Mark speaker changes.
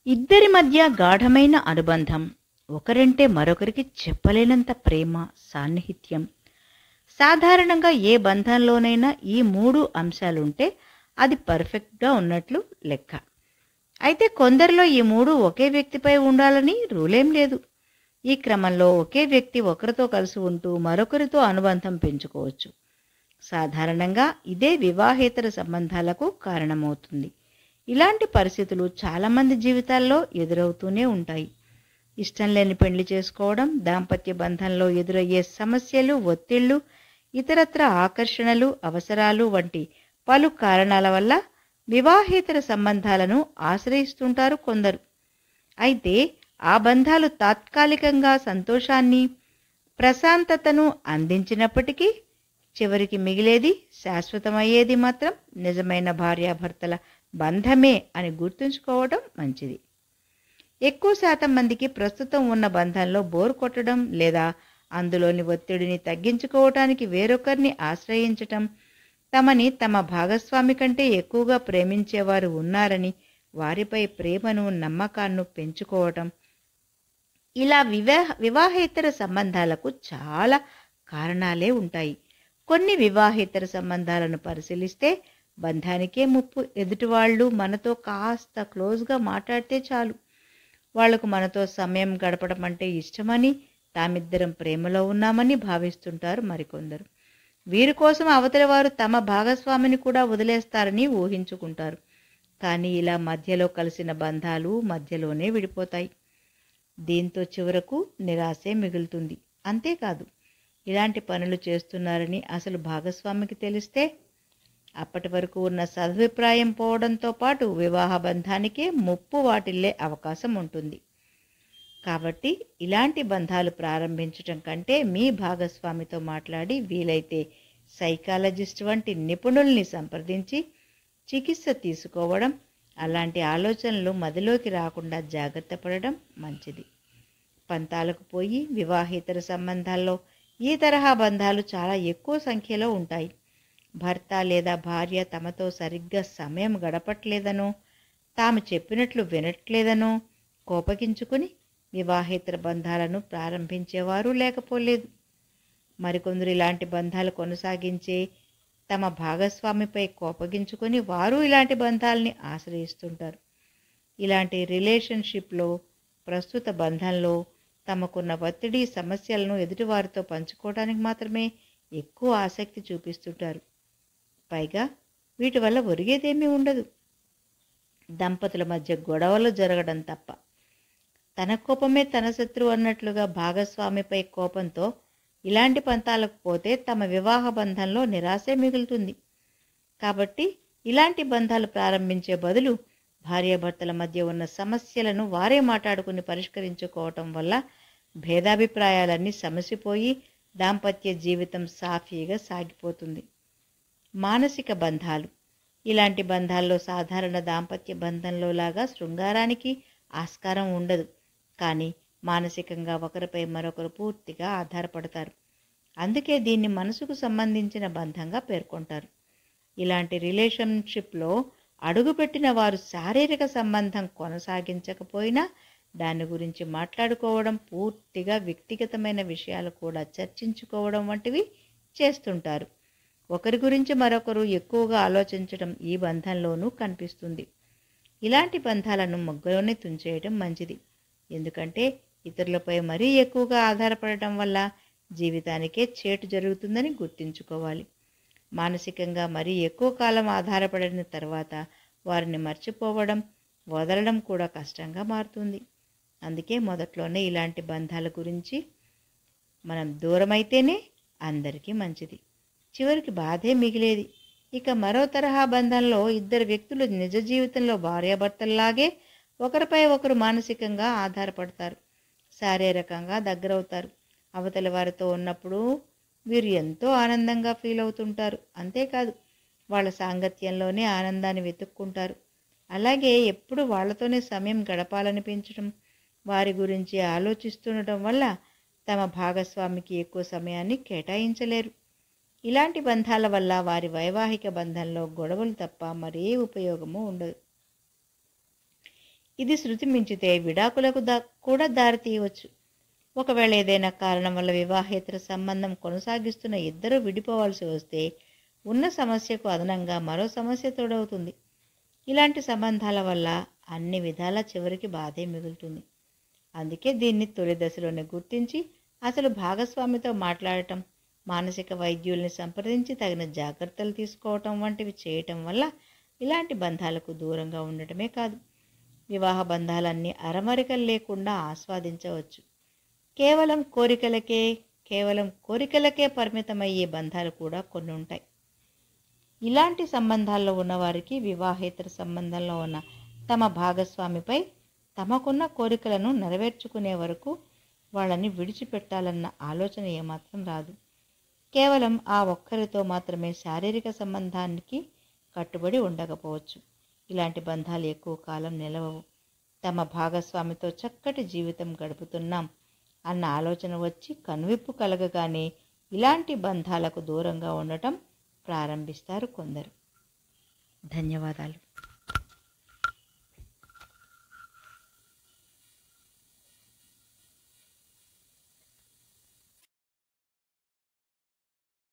Speaker 1: ఇద్దరి మధ్య గాఢమైన అనుబంధం, ఒకరంటే మరొకరికి చెప్పలేనంత ప్రేమ, సాన్నిహిత్యం. సాధారణంగా ఏ బంధంలోనైనా ఈ మూడు అంశాలుంటే అది పర్ఫెక్ట్గా ఉన్నట్లు లెక్క. అయితే కొందరిలో ఈ మూడు ఒకే వ్యక్తిపై ఉండాలని రూలేం లేదు. ఈ క్రమంలో ఒకే వ్యక్తి ఒకరితో కలిసి ఉంటూ మరొకరితో అనుబంధం పెంచుకోవచ్చు. సాధారణంగా ఇదే వివాహేతర సంబంధాలకు కారణమవుతుంది. ఇలాంటి పరిస్థితులు చాలామంది జీవితాల్లో ఎదురవుతూనే ఉంటాయి. ఇష్టం లేని పెళ్లి చేసుకోవడం, దాంపత్య బంధంలో ఎదురయ్యే సమస్యలు, ఒత్తిళ్లు, ఇతరత్ర ఆకర్షణలు, అవసరాలు వంటి పలు కారణాల వల్ల వివాహేతర సంబంధాలను ఆశ్రయిస్తుంటారు కొందరు. అయితే ఆ బంధాలు తాత్కాలికంగా సంతోషాన్ని, ప్రశాంతతను అందించినప్పటికీ చివరికి మిగిలేది, శాశ్వతమయ్యేది మాత్రం నిజమైన భార్యాభర్తల బంధమే అని గుర్తుంచుకోవడం మంచిది. ఎక్కువ శాతం మందికి ప్రస్తుతం ఉన్న బంధంలో బోర్ కొట్టడం లేదా అందులోని ఒత్తిడిని తగ్గించుకోవటానికి వేరొకరిని ఆశ్రయించటం, తమని తమ భాగస్వామి కంటే ఎక్కువగా ప్రేమించేవారు ఉన్నారని వారిపై ప్రేమను, నమ్మకాన్ని పెంచుకోవటం, ఇలా వివాహేతర సంబంధాలకు చాలా కారణాలే ఉంటాయి. కొన్ని వివాహేతర సంబంధాలను పరిశీలిస్తే బంధానికే ముప్పు. ఎదుటివాళ్ళు మనతో కాస్త క్లోజ్గా మాట్లాడితే చాలు, వాళ్లకు మనతో సమయం గడపడం అంటే ఇష్టమని, తామిద్దరం ప్రేమలో ఉన్నామని భావిస్తుంటారు మరికొందరు. వీరి కోసం అవతలి వారు తమ భాగస్వామిని కూడా వదిలేస్తారని ఊహించుకుంటారు. కానీ ఇలా మధ్యలో కలిసిన బంధాలు మధ్యలోనే విడిపోతాయి. దీంతో చివరకు నిరాశే మిగులుతుంది. అంతేకాదు, ఇలాంటి పనులు చేస్తున్నారని అసలు భాగస్వామికి తెలిస్తే అప్పటి వరకు ఉన్న సదభిప్రాయం పోవడంతో పాటు వివాహ బంధానికే ముప్పు వాటిల్లే అవకాశం ఉంటుంది. కాబట్టి ఇలాంటి బంధాలు ప్రారంభించటం కంటే మీ భాగస్వామితో మాట్లాడి, వీలైతే సైకాలజిస్ట్ వంటి నిపుణుల్ని సంప్రదించి చికిత్స తీసుకోవడం, అలాంటి ఆలోచనలు మదిలోకి రాకుండా జాగ్రత్త పడడం మంచిది. పంతాలకు పోయి వివాహేతర సంబంధాల్లో ఈ తరహా బంధాలు చాలా ఎక్కువ సంఖ్యలో ఉంటాయి. భర్త లేదా భార్య తమతో సరిగ్గా సమయం గడపట్లేదనో, తాము చెప్పినట్లు వినట్లేదనో కోపగించుకుని వివాహేతర బంధాలను ప్రారంభించేవారు లేకపోలేదు. మరికొందరు ఇలాంటి బంధాలు కొనసాగించే తమ భాగస్వామిపై కోపగించుకొని వారు ఇలాంటి బంధాలని ఆశ్రయిస్తుంటారు. ఇలాంటి రిలేషన్షిప్లో, ప్రస్తుత బంధంలో తమకున్న ఒత్తిడి, సమస్యలను ఎదుటివారితో పంచుకోవడానికి మాత్రమే ఎక్కువ ఆసక్తి చూపిస్తుంటారు. పైగా వీటి వల్ల ఒరిగేదేమీ ఉండదు. దంపతుల మధ్య గొడవలు జరగడం తప్ప. తన కోపమే తన శత్రువు అన్నట్లుగా భాగస్వామిపై కోపంతో ఇలాంటి పంతాలకు పోతే తమ వివాహ బంధంలో నిరాశే మిగులుతుంది. కాబట్టి ఇలాంటి బంధాలు ప్రారంభించే బదులు భార్యాభర్తల మధ్య ఉన్న సమస్యలను వారే మాట్లాడుకుని పరిష్కరించుకోవటం వల్ల భేదాభిప్రాయాలన్నీ సమసిపోయి దాంపత్య జీవితం సాఫీగా సాగిపోతుంది. మానసిక బంధాలు. ఇలాంటి బంధాల్లో సాధారణ దాంపత్య బంధంలో లాగా శృంగారానికి ఆస్కారం ఉండదు. కానీ మానసికంగా ఒకరిపై మరొకరు పూర్తిగా ఆధారపడతారు. అందుకే దీన్ని మనసుకు సంబంధించిన బంధంగా పేర్కొంటారు. ఇలాంటి రిలేషన్షిప్లో అడుగుపెట్టిన వారు శారీరక సంబంధం కొనసాగించకపోయినా దాని గురించి మాట్లాడుకోవడం, పూర్తిగా వ్యక్తిగతమైన విషయాలు కూడా చర్చించుకోవడం వంటివి చేస్తుంటారు. ఒకరి గురించి మరొకరు ఎక్కువగా ఆలోచించడం ఈ బంధంలోనూ కనిపిస్తుంది. ఇలాంటి బంధాలను మొగ్గలోనే తుంచేయడం మంచిది. ఎందుకంటే ఇతరులపై మరీ ఎక్కువగా ఆధారపడటం వల్ల జీవితానికే చేటు జరుగుతుందని గుర్తుంచుకోవాలి. మానసికంగా మరీ ఎక్కువ కాలం ఆధారపడిన తర్వాత వారిని మర్చిపోవడం, వదలడం కూడా కష్టంగా మారుతుంది. అందుకే మొదట్లోనే ఇలాంటి బంధాల గురించి మనం దూరమైతేనే అందరికీ మంచిది. చివరికి బాధే మిగిలేది. ఇక మరో తరహా బంధంలో ఇద్దరు వ్యక్తులు నిజ జీవితంలో భార్యాభర్తల్లాగే ఒకరిపై ఒకరు మానసికంగా ఆధారపడతారు, శారీరకంగా దగ్గరవుతారు. అవతలి వారితో ఉన్నప్పుడు వీరు ఎంతో ఆనందంగా ఫీల్ అవుతుంటారు. అంతేకాదు, వాళ్ళ సాంగత్యంలోనే ఆనందాన్ని వెతుక్కుంటారు. అలాగే ఎప్పుడు వాళ్లతోనే సమయం గడపాలనిపించడం, వారి గురించి ఆలోచిస్తుండటం వల్ల తమ భాగస్వామికి ఎక్కువ సమయాన్ని కేటాయించలేరు. ఇలాంటి బంధాల వల్ల వారి వైవాహిక బంధంలో గొడవలు తప్ప మరే ఉపయోగము ఉండదు. ఇది శృతి మించితే విడాకులకు కూడా దారితీయవచ్చు. ఒకవేళ ఏదైనా కారణం వల్ల వివాహేతర సంబంధం కొనసాగిస్తున్న ఇద్దరూ విడిపోవాల్సి వస్తే ఉన్న సమస్యకు అదనంగా మరో సమస్య తోడవుతుంది. ఇలాంటి సంబంధాల వల్ల అన్ని విధాలా చివరికి బాధే మిగులుతుంది. అందుకే దీన్ని తొలి దశలోనే గుర్తించి అసలు భాగస్వామితో మాట్లాడటం, మానసిక వైద్యుల్ని సంప్రదించి తగిన జాగ్రత్తలు తీసుకోవటం వంటివి చేయటం వల్ల ఇలాంటి బంధాలకు దూరంగా ఉండటమే కాదు, వివాహ బంధాలన్నీ అరమరికలు లేకుండా ఆస్వాదించవచ్చు. కేవలం కోరికలకే పరిమితమయ్యే బంధాలు కూడా కొన్ని ఉంటాయి. ఇలాంటి సంబంధాల్లో ఉన్నవారికి వివాహేతర సంబంధంలో ఉన్న తమ భాగస్వామిపై తమకున్న కోరికలను నెరవేర్చుకునే వరకు వాళ్ళని విడిచిపెట్టాలన్న ఆలోచన ఏమాత్రం రాదు. కేవలం ఆ ఒక్కరితో మాత్రమే శారీరక సంబంధానికి కట్టుబడి ఉండకపోవచ్చు. ఇలాంటి బంధాలు ఎక్కువ కాలం నిలవవు. తమ భాగస్వామితో చక్కటి జీవితం గడుపుతున్నాం అన్న ఆలోచన వచ్చి కనువిప్పు కలగగానే ఇలాంటి బంధాలకు దూరంగా ఉండటం ప్రారంభిస్తారు కొందరు. ధన్యవాదాలు.